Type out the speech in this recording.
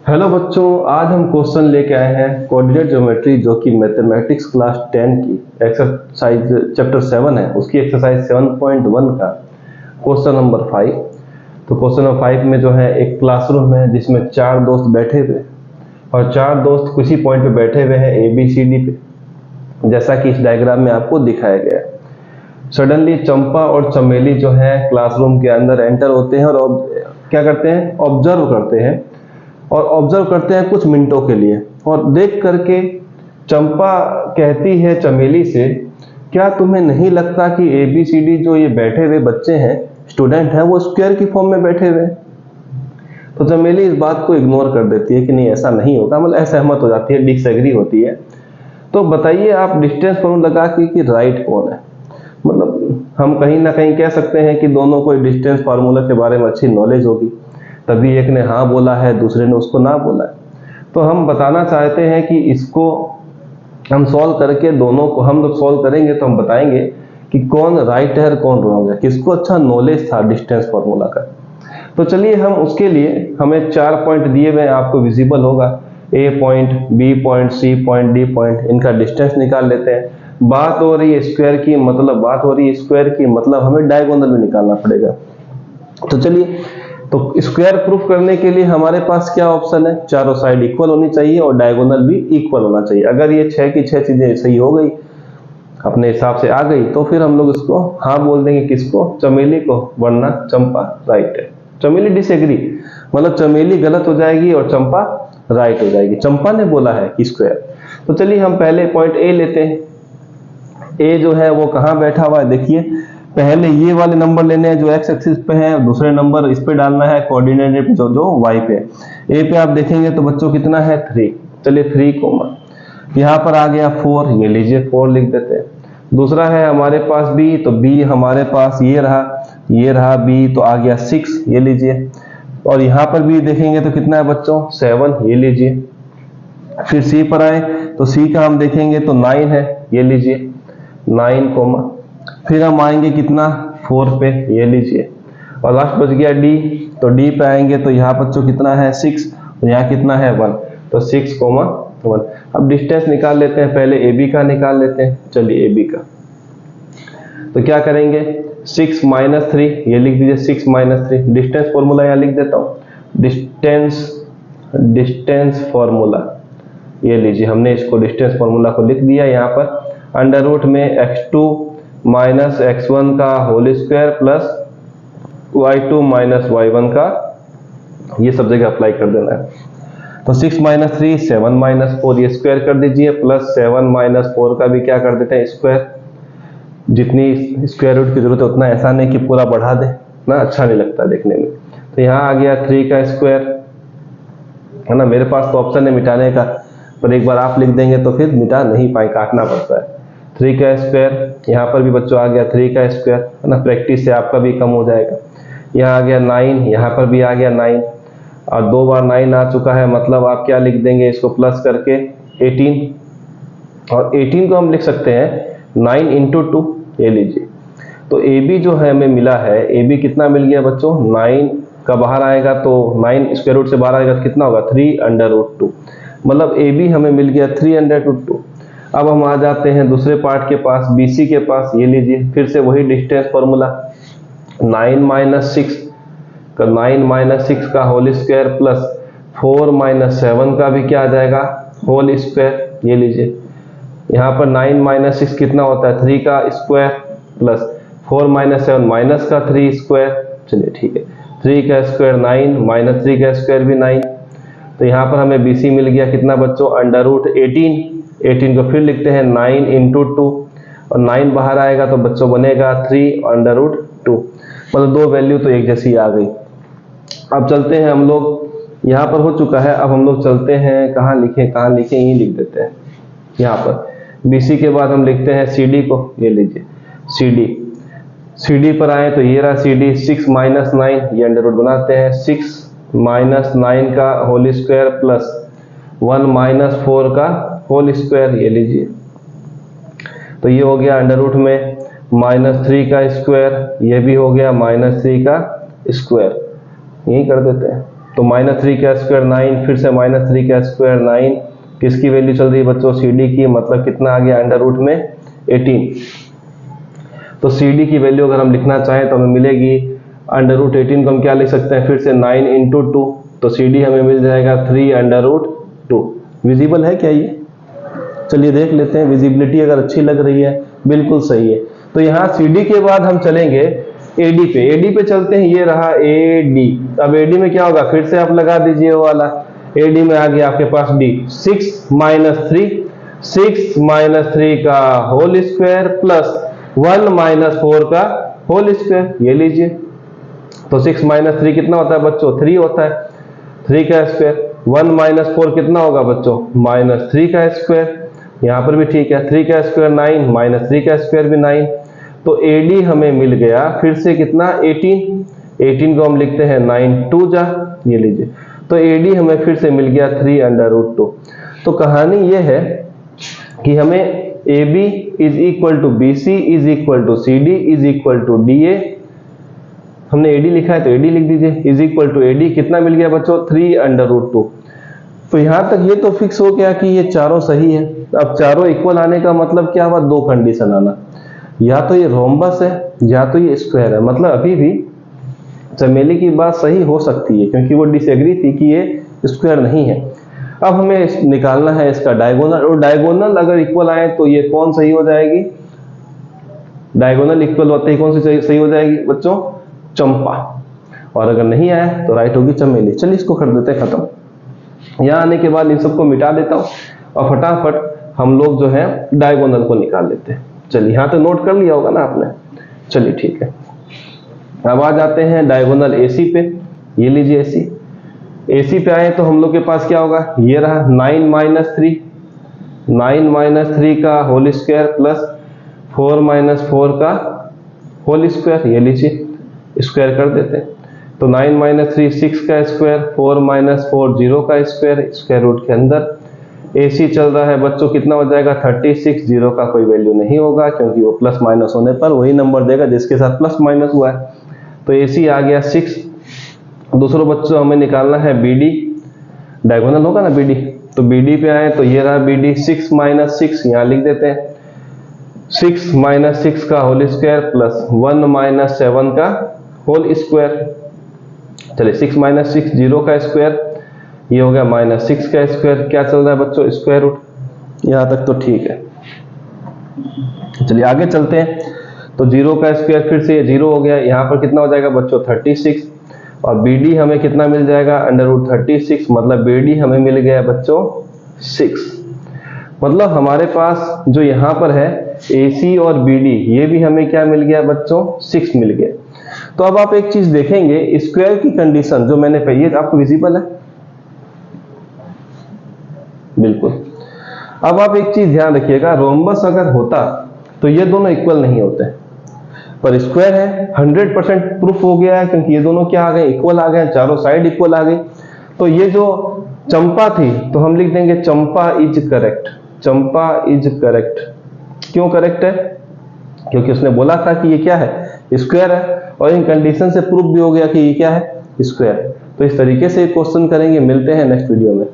Hello बच्चों, आज हम क्वेश्चन लेके आए हैं कोऑर्डिनेट ज्योमेट्री जो कि मैथमेटिक्स क्लास 10 की एक्सरसाइज चैप्टर 7 है, उसकी एक्सरसाइज 7.1 का क्वेश्चन नंबर 5। तो क्वेश्चन नंबर 5 में जो है एक क्लासरूम है जिसमें 4 दोस्त बैठे हुए और 4 दोस्त किसी पॉइंट पे बैठे हुए हैं ABCD पे, जैसा कि इस डायग्राम में आपको दिखाया गया है। सडनली चंपा और चमेली जो है क्लासरूम के अंदर एंटर होते हैं और क्या करते हैं, ऑब्जर्व करते हैं कुछ मिनटों के लिए। और देख करके चंपा कहती है चमेली से, क्या तुम्हें नहीं लगता कि ABCD जो ये बैठे हुए बच्चे हैं, स्टूडेंट हैं, वो स्क्वायर की फॉर्म में बैठे हुए? तो चमेली इस बात को इग्नोर कर देती है कि नहीं ऐसा नहीं होगा, मतलब असहमत हो जाती है, डिसएग्री होती है। तो बताइए आप डिस्टेंस फॉर्मूला लगा के कि राइट कौन है। मतलब हम कहीं ना कहीं कह सकते हैं कि दोनों को डिस्टेंस फार्मूला के बारे में अच्छी नॉलेज होगी, तभी एक ने हाँ बोला है, दूसरे ने उसको ना बोला है। तो हम बताना चाहते हैं कि इसको हम सॉल्व करके दोनों को हम लोग सॉल्व करेंगे तो हम बताएंगे कि कौन राइट है और कौन रॉन्ग है, किसको अच्छा नॉलेज था डिस्टेंस फार्मूला का। तो चलिए हम उसके लिए, हमें 4 पॉइंट दिए हुए आपको विजिबल होगा, A point, B point, C point, D point, इनका डिस्टेंस निकाल लेते हैं। बात हो रही है स्क्वायर की, मतलब हमें डायगोनल भी निकालना पड़ेगा। तो चलिए, तो स्क्वायर प्रूफ करने के लिए हमारे पास क्या ऑप्शन है, चारों साइड इक्वल होनी चाहिए और डायगोनल भी इक्वल होना चाहिए। अगर ये 6 की 6 चीजें सही हो गई, अपने हिसाब से आ गई, तो फिर हम लोग इसको हाँ बोल देंगे, किसको, चमेली को, वरना चंपा राइट है। चमेली डिसएग्री, मतलब चमेली गलत हो जाएगी और चंपा राइट हो जाएगी। चंपा ने बोला है कि स्क्वायर। तो चलिए हम पहले पॉइंट A लेते हैं। A जो है वो कहाँ बैठा हुआ है, देखिए पहले ये वाले नंबर लेने हैं जो x एक्सिस पे है, दूसरे नंबर इस पे डालना है कोऑर्डिनेट जो y पे। A पे आप देखेंगे तो बच्चों कितना है 3। चलिए 3 कॉमा, यहाँ पर आ गया 4, ये लीजिए 4 लिख देते हैं। दूसरा है हमारे पास B, तो B हमारे पास ये रहा B, तो आ गया 6, ये लीजिए। और यहाँ पर भी देखेंगे तो कितना है बच्चों 7, ये लीजिए। फिर C पर आए तो C का हम देखेंगे तो 9 है, ये लीजिए 9 कोमा। फिर हम आएंगे कितना 4 पे, ये लीजिए। और लास्ट बच गया D, तो D पे आएंगे तो यहाँ बच्चों कितना है 6 और यहाँ कितना है 1, तो 6 कोमा 1। अब डिस्टेंस निकाल लेते हैं, पहले AB का निकाल लेते हैं। चलिए AB का तो क्या करेंगे, 6 माइनस 3, ये लिख दीजिए 6 माइनस 3। डिस्टेंस फॉर्मूला यहाँ लिख देता हूँ, डिस्टेंस फॉर्मूला, ये लीजिए हमने इसको डिस्टेंस फॉर्मूला को लिख दिया यहाँ पर। अंडर रूट में x2 माइनस x1 का whole square plus y2 minus y1 का, ये सब जगह अप्लाई कर देना है। तो 6 माइनस 3 7 माइनस 4, ये स्क्वायर कर दीजिए, प्लस 7 माइनस 4 का भी क्या कर देते हैं स्क्वायर। जितनी स्क्वायर रूट की जरूरत है उतना, ऐसा नहीं कि पूरा बढ़ा दे ना, अच्छा नहीं लगता देखने में। तो यहाँ आ गया 3 का स्क्वायर, है ना। मेरे पास तो ऑप्शन है मिटाने का, पर एक बार आप लिख देंगे तो फिर मिटा नहीं पाए, काटना पड़ता है। 3 का स्क्वायर, यहाँ पर भी बच्चों आ गया 3 का स्क्वायर, है ना। प्रैक्टिस से आपका भी कम हो जाएगा। यहाँ आ गया 9, यहाँ पर भी आ गया 9, और 2 बार 9 आ चुका है, मतलब आप क्या लिख देंगे इसको प्लस करके 18। और 18 को हम लिख सकते हैं 9 इंटू 2, ये लीजिए। तो AB जो है हमें मिला है, AB कितना मिल गया बच्चों 9 का बाहर आएगा तो 9 स्क्वायर रूट से बाहर आएगा तो कितना होगा 3 अंडर रूट 2, मतलब AB हमें मिल गया 3 अंडर रूट 2। अब हम आ जाते हैं दूसरे पार्ट के पास, BC के पास, ये लीजिए फिर से वही डिस्टेंस फॉर्मूला, 9 माइनस 6 का, 9 माइनस 6 का होल स्क्वायर प्लस 4 माइनस 7 का भी क्या आ जाएगा होल स्क्वायर, ये लीजिए। यहाँ पर 9 माइनस 6 कितना होता है 3 का स्क्वायर प्लस 4 माइनस 7 माइनस का 3 स्क्वायर। चलिए ठीक है, 3 का स्क्वायर 9 माइनस 3 का स्क्वायर भी 9। तो यहाँ पर हमें BC मिल गया कितना बच्चों अंडर रूट 18 को फिर लिखते हैं 9 इंटू 2, और 9 बाहर आएगा तो बच्चों बनेगा 3 अंडर रूट 2, मतलब 2 वैल्यू तो एक जैसी आ गई। अब चलते हैं हम लोग, यहाँ पर हो चुका है, अब हम लोग चलते हैं कहाँ लिखें यहीं लिख देते हैं। यहाँ पर BC के बाद हम लिखते हैं CD को, ये लीजिए CD पर आए तो ये रहा CD, 6 माइनस 9, ये अंडर रूट बनाते हैं, 6 माइनस 9 का होल स्क्वायर प्लस 1 माइनस 4 का होल स्क्वायर, ये लीजिए। तो ये हो गया अंडर रूट में माइनस 3 का स्क्वायर, ये भी हो गया माइनस 3 का स्क्वायर, यही कर देते हैं। तो -3 का स्क्वायर 9, फिर से -3 का स्क्वायर 9, किसकी वैल्यू चल रही है बच्चों, CD की, मतलब कितना आ गया अंडर रूट में 18। तो CD की वैल्यू अगर हम लिखना चाहें तो हमें मिलेगी अंडर रूट 18 को हम क्या लिख सकते हैं, फिर से 9 इंटू 2, तो CD हमें मिल जाएगा 3 अंडर रूट 2। विजिबल है क्या ये? चलिए देख लेते हैं, विजिबिलिटी अगर अच्छी लग रही है बिल्कुल सही है। तो यहाँ CD के बाद हम चलेंगे AD पे, AD पे चलते हैं, ये रहा AD। अब AD में क्या होगा, फिर से आप लगा दीजिए वो वाला, AD में आ गया आपके पास D, 6 माइनस 3 का होल स्क्वायर प्लस 1 माइनस 4 का होल स्क्वायर, ये लीजिए। तो 6 माइनस 3 कितना होता है बच्चों, 3 होता है, 3 का स्क्वायर, 1 माइनस 4 कितना होगा बच्चों, -3 का स्क्वायर, यहाँ पर भी ठीक है, 3 का स्क्वायर 9, -3 का स्क्वायर भी 9। तो AD हमें मिल गया फिर से कितना, 18 को हम लिखते हैं 9 2 जा, ये लीजिए। तो AD हमें फिर से मिल गया 3 अंडर रूट 2। तो कहानी ये है कि हमें AB is equal to BC is equal to CD is equal to DA, हमने AD लिखा है तो AD लिख दीजिए, इज इक्वल टू AD कितना मिल गया बच्चों, 3 अंडर रूट 2। तो यहां तक ये तो फिक्स हो गया कि ये चारों सही है। अब चारों इक्वल आने का मतलब क्या हुआ, दो कंडीशन आना, या तो ये रोम्बस है या तो ये स्क्वायर है। मतलब अभी भी चमेली की बात सही हो सकती है क्योंकि वो डिसएग्री थी कि ये स्क्वायर नहीं है। अब हमें निकालना है इसका डायगोनल, और डायगोनल अगर इक्वल आए तो ये कौन सही हो जाएगी, डायगोनल इक्वल होते ही कौन सी सही हो जाएगी बच्चों, चंपा, और अगर नहीं आया तो राइट होगी चमेली। चलिए इसको कर देते हैं खत्म। यहाँ आने के बाद इन सबको मिटा देता हूँ और फटाफट हम लोग जो है डायगोनल को निकाल लेते हैं। चलिए यहाँ तो नोट कर लिया होगा ना आपने, चलिए ठीक है। अब आ जाते हैं डायगोनल AC पे, ये लीजिए AC पे आए तो हम लोग के पास क्या होगा, ये रहा 9 माइनस 3 का होल स्क्वायर प्लस 4 माइनस 4 का होल स्क्वायर, ये लीजिए स्क्वायर कर देते हैं। तो 9 माइनस 3 6 का स्क्वायर, 4 माइनस 4 0 का स्क्वायर, स्क्वायर रूट के अंदर। AC चल रहा है बच्चों, कितना हो जाएगा 36, 0 का कोई वैल्यू नहीं होगा क्योंकि वो प्लस माइनस होने पर वही नंबर देगा जिसके साथ प्लस माइनस हुआ है। तो AC आ गया 6। दूसरों बच्चों हमें निकालना है BD, डायगोनल होगा ना BD, तो BD पे आए तो ये रहा BD 6 माइनस 6, यहाँ लिख देते हैं 6 माइनस 6 का होल स्क्वायर प्लस 1 माइनस 7 का होल स्क्वायर। चलिए 6 माइनस 6 0 का स्क्वायर, ये हो गया -6 का स्क्वायर, क्या चल रहा है बच्चों, स्क्वायर रूट। यहाँ तक तो ठीक है। चलिए आगे चलते हैं। तो 0 का स्क्वायर फिर से 0 हो गया, यहाँ पर कितना हो जाएगा बच्चों 36, और BD हमें कितना मिल जाएगा अंडर रूट 36, मतलब BD हमें मिल गया बच्चों 6। मतलब हमारे पास जो यहाँ पर है AC और BD, ये भी हमें क्या मिल गया बच्चों 6 मिल गया। तो अब आप एक चीज देखेंगे, स्क्वायर की कंडीशन जो मैंने कही है आपको विजिबल है बिल्कुल। अब आप एक चीज ध्यान रखिएगा, रोम्बस अगर होता तो ये दोनों इक्वल नहीं होते, पर स्क्वायर है 100% प्रूफ हो गया है क्योंकि ये दोनों क्या आ गए, इक्वल आ गए, चारों साइड इक्वल आ गई। तो ये जो चंपा थी तो हम लिख देंगे Champa is correct, Champa is correct. क्यों करेक्ट है, क्योंकि उसने बोला था कि ये क्या है, स्क्वायर है, और इन कंडीशन से प्रूफ भी हो गया कि ये क्या है, स्क्वायर। तो इस तरीके से क्वेश्चन करेंगे। मिलते हैं नेक्स्ट वीडियो में।